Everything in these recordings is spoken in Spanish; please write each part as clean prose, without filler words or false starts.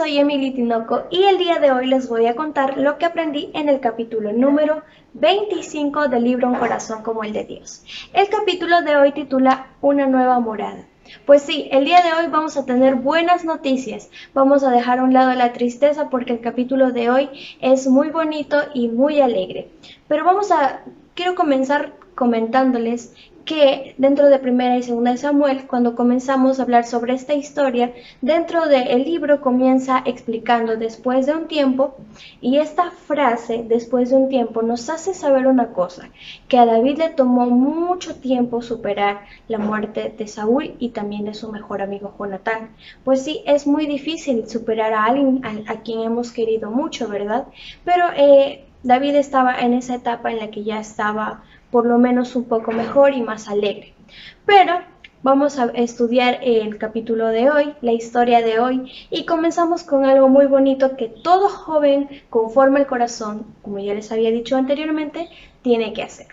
soy Emily Tinoco y el día de hoy les voy a contar lo que aprendí en el capítulo número 25 del libro Un corazón como el de Dios. El capítulo de hoy titula Una nueva morada. Pues sí, el día de hoy vamos a tener buenas noticias. Vamos a dejar a un lado la tristeza porque el capítulo de hoy es muy bonito y muy alegre. Pero quiero comenzar comentándoles que dentro de Primera y Segunda de Samuel, cuando comenzamos a hablar sobre esta historia, dentro del libro comienza explicando después de un tiempo, y esta frase, después de un tiempo, nos hace saber una cosa, que a David le tomó mucho tiempo superar la muerte de Saúl y también de su mejor amigo Jonatán. Pues sí, es muy difícil superar a alguien a quien hemos querido mucho, ¿verdad? Pero David estaba en esa etapa en la que ya estaba por lo menos un poco mejor y más alegre. Pero vamos a estudiar el capítulo de hoy, la historia de hoy, y comenzamos con algo muy bonito que todo joven conforme al corazón, como ya les había dicho anteriormente, tiene que hacer.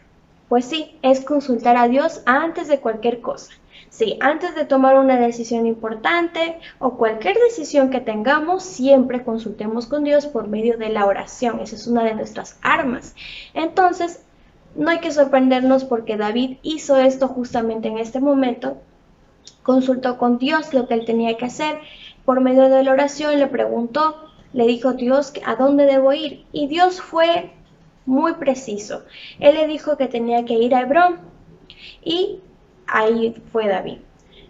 Pues sí, es consultar a Dios antes de cualquier cosa. Sí, antes de tomar una decisión importante o cualquier decisión que tengamos, siempre consultemos con Dios por medio de la oración. Esa es una de nuestras armas. Entonces, no hay que sorprendernos porque David hizo esto justamente en este momento. Consultó con Dios lo que él tenía que hacer. Por medio de la oración le preguntó, le dijo Dios a dónde debo ir. Y Dios fue muy preciso. Él le dijo que tenía que ir a Hebrón. Y ahí fue David.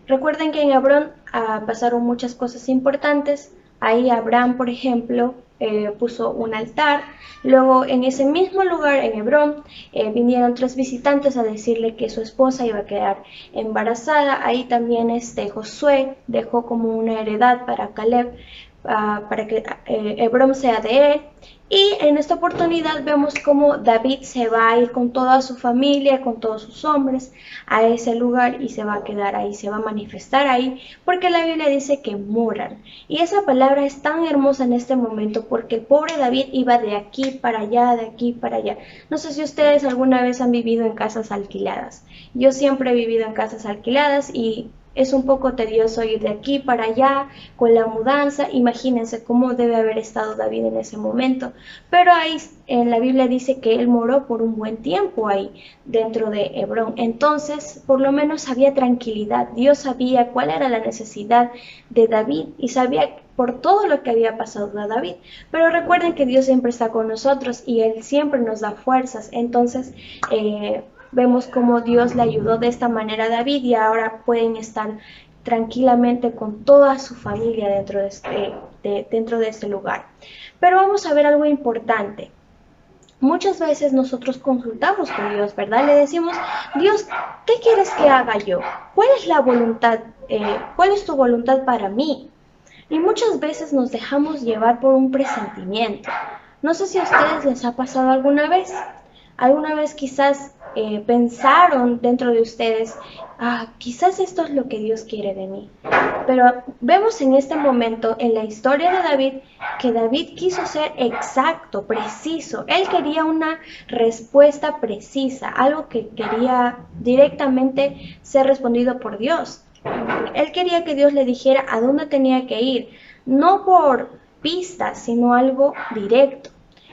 Recuerden que en Hebrón pasaron muchas cosas importantes. Ahí Abraham, por ejemplo, puso un altar. Luego en ese mismo lugar, en Hebrón, vinieron 3 visitantes a decirle que su esposa iba a quedar embarazada. Ahí también Josué dejó como una heredad para Caleb, para que Hebrón sea de él. Y en esta oportunidad vemos cómo David se va a ir con toda su familia, con todos sus hombres, a ese lugar y se va a quedar ahí, se va a manifestar ahí, porque la Biblia dice que moran. Y esa palabra es tan hermosa en este momento porque el pobre David iba de aquí para allá, de aquí para allá. No sé si ustedes alguna vez han vivido en casas alquiladas. Yo siempre he vivido en casas alquiladas y es un poco tedioso ir de aquí para allá con la mudanza. Imagínense cómo debe haber estado David en ese momento. Pero ahí en la Biblia dice que él moró por un buen tiempo ahí dentro de Hebrón. Entonces, por lo menos había tranquilidad. Dios sabía cuál era la necesidad de David y sabía por todo lo que había pasado a David. Pero recuerden que Dios siempre está con nosotros y Él siempre nos da fuerzas. Entonces, vemos cómo Dios le ayudó de esta manera a David y ahora pueden estar tranquilamente con toda su familia dentro de este lugar. Pero vamos a ver algo importante. Muchas veces nosotros consultamos con Dios, ¿verdad? Le decimos, Dios, ¿qué quieres que haga yo? ¿Cuál es la voluntad? ¿Cuál es tu voluntad para mí? Y muchas veces nos dejamos llevar por un presentimiento. No sé si a ustedes les ha pasado alguna vez. Alguna vez quizás pensaron dentro de ustedes, quizás esto es lo que Dios quiere de mí. Pero vemos en este momento, en la historia de David, que David quiso ser exacto, preciso. Él quería una respuesta precisa, algo que quería directamente ser respondido por Dios. Él quería que Dios le dijera a dónde tenía que ir, no por pistas, sino algo directo.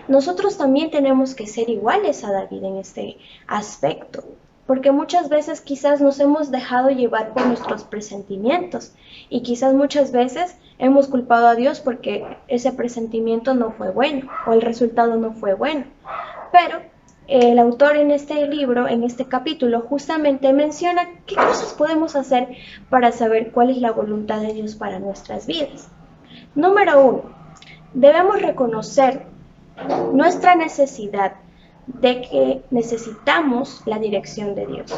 Nosotros también tenemos que ser iguales a David en este aspecto, porque muchas veces quizás nos hemos dejado llevar por nuestros presentimientos y quizás muchas veces hemos culpado a Dios porque ese presentimiento no fue bueno o el resultado no fue bueno. Pero el autor en este libro, en este capítulo, justamente menciona qué cosas podemos hacer para saber cuál es la voluntad de Dios para nuestras vidas. Número 1, debemos reconocer nuestra necesidad de que necesitamos la dirección de Dios.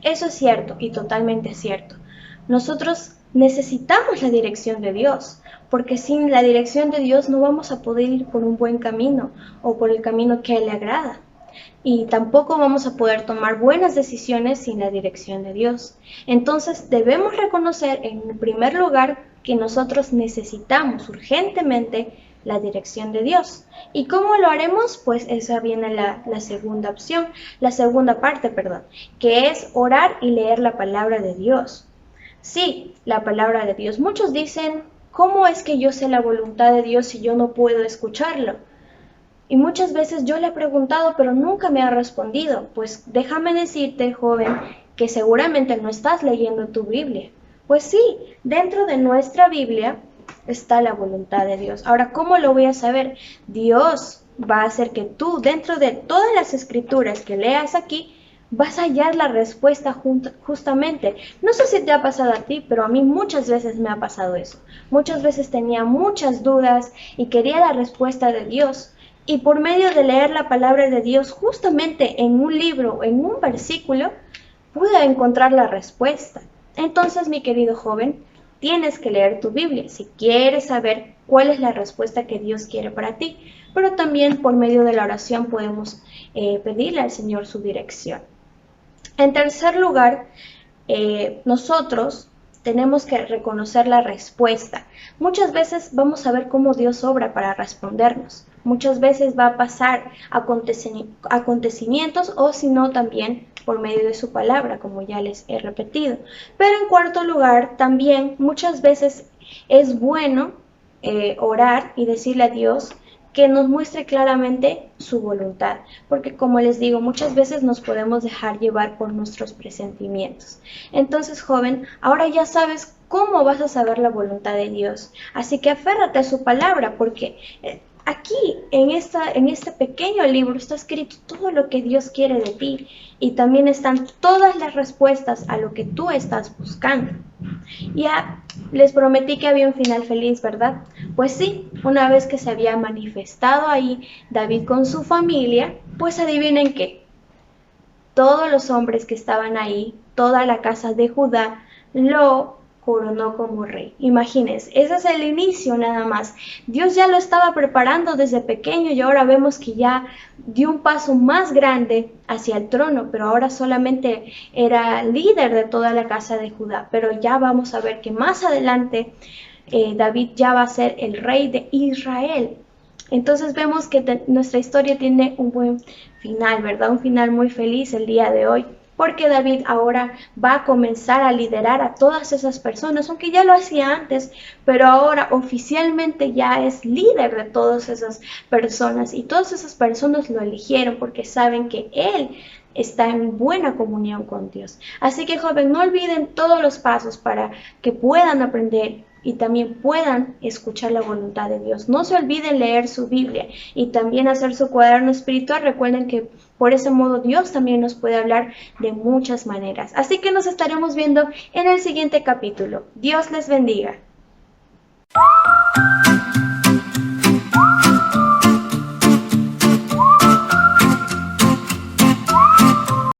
Eso es cierto y totalmente cierto. Nosotros necesitamos la dirección de Dios, porque sin la dirección de Dios no vamos a poder ir por un buen camino o por el camino que a Él le agrada. Y tampoco vamos a poder tomar buenas decisiones sin la dirección de Dios. Entonces debemos reconocer en primer lugar que nosotros necesitamos urgentemente la dirección de Dios. ¿Y cómo lo haremos? Pues esa viene la segunda opción, la segunda parte, que es orar y leer la palabra de Dios. Sí, la palabra de Dios. Muchos dicen, ¿cómo es que yo sé la voluntad de Dios si yo no puedo escucharlo? Y muchas veces yo le he preguntado, pero nunca me ha respondido. Pues déjame decirte, joven, que seguramente no estás leyendo tu Biblia. Pues sí, dentro de nuestra Biblia está la voluntad de Dios. Ahora, ¿cómo lo voy a saber? Dios va a hacer que tú, dentro de todas las escrituras que leas aquí, vas a hallar la respuesta justamente. No sé si te ha pasado a ti, pero a mí muchas veces me ha pasado eso. Muchas veces tenía muchas dudas y quería la respuesta de Dios. Y por medio de leer la palabra de Dios justamente en un libro, en un versículo, pude encontrar la respuesta. Entonces, mi querido joven, tienes que leer tu Biblia si quieres saber cuál es la respuesta que Dios quiere para ti. Pero también por medio de la oración podemos pedirle al Señor su dirección. En tercer lugar, nosotros tenemos que reconocer la respuesta. Muchas veces vamos a ver cómo Dios obra para respondernos. Muchas veces va a pasar acontecimientos o si no también por medio de su palabra, como ya les he repetido. Pero en cuarto lugar, también muchas veces es bueno orar y decirle a Dios que nos muestre claramente su voluntad, porque como les digo, muchas veces nos podemos dejar llevar por nuestros presentimientos. Entonces, joven, ahora ya sabes cómo vas a saber la voluntad de Dios, así que aférrate a su palabra, porque aquí, en este pequeño libro, está escrito todo lo que Dios quiere de ti y también están todas las respuestas a lo que tú estás buscando. Ya les prometí que había un final feliz, ¿verdad? Pues sí, una vez que se había manifestado ahí David con su familia, pues adivinen qué. Todos los hombres que estaban ahí, toda la casa de Judá, lo coronó como rey. Imagínense, ese es el inicio nada más. Dios ya lo estaba preparando desde pequeño y ahora vemos que ya dio un paso más grande hacia el trono, pero ahora solamente era líder de toda la casa de Judá. Pero ya vamos a ver que más adelante David ya va a ser el rey de Israel. Entonces vemos que nuestra historia tiene un buen final, ¿verdad? Un final muy feliz el día de hoy, porque David ahora va a comenzar a liderar a todas esas personas, aunque ya lo hacía antes, pero ahora oficialmente ya es líder de todas esas personas y todas esas personas lo eligieron porque saben que él está en buena comunión con Dios. Así que, joven, no olviden todos los pasos para que puedan aprender y también puedan escuchar la voluntad de Dios. No se olviden leer su Biblia y también hacer su cuaderno espiritual. Recuerden que por ese modo Dios también nos puede hablar de muchas maneras. Así que nos estaremos viendo en el siguiente capítulo. Dios les bendiga.